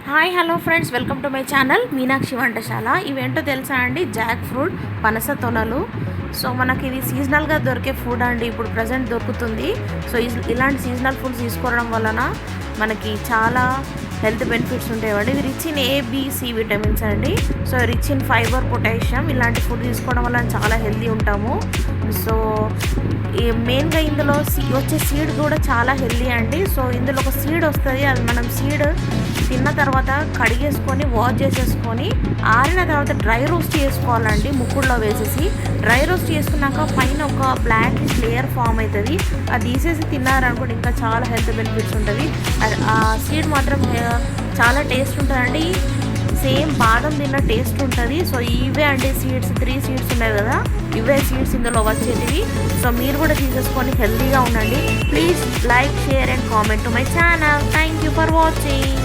Hi hello friends, welcome to my channel Meenakshi వంటశాల. ఇవేంటో తెలుసా అండి? జాక్ ఫ్రూట్, పనస తొనలు. సో మనకి ఇది సీజనల్గా దొరికే ఫుడ్ అండి, ఇప్పుడు ప్రజెంట్ దొరుకుతుంది. సో ఇలాంటి సీజనల్ ఫుడ్స్ తీసుకోవడం వలన మనకి చాలా హెల్త్ బెనిఫిట్స్ ఉంటాయండి. ఇది రిచ్ ఇన్ ఏబిసి విటమిన్స్ అండి. So rich in fibre, potassium. ఇలాంటి ఫుడ్ తీసుకోవడం వల్ల చాలా హెల్తీ ఉంటాము. సో మెయిన్గా ఇందులో వచ్చే సీడ్ కూడా చాలా హెల్తీ అండి. సో ఇందులో ఒక సీడ్ వస్తుంది, అది మనం సీడ్ తిన్న తర్వాత కడిగేసుకొని వాష్ చేసేసుకొని ఆరిన తర్వాత డ్రై రోస్ట్ చేసుకోవాలండి. ముక్కుడులో వేసేసి డ్రై రోస్ట్ చేసుకున్నాక పైన ఒక బ్లాక్ లేయర్ ఫామ్ అవుతుంది. అది తీసేసి తిన్నారనుకోండి ఇంకా చాలా హెల్త్ బెనిఫిట్స్ ఉంటుంది. ఆ సీడ్ మాత్రం చాలా టేస్ట్ ఉంటుందండి. సేమ్ బాదం తిన్న టేస్ట్ ఉంటుంది. సో ఇవే అండి సీడ్స్, 3 సీడ్స్ ఉన్నాయి కదా, ఇవే సీడ్స్ ఇందులో వచ్చేటివి. సో మీరు కూడా తీసేసుకొని హెల్తీగా ఉండండి. Please like, share and comment to my channel. Thank you for watching.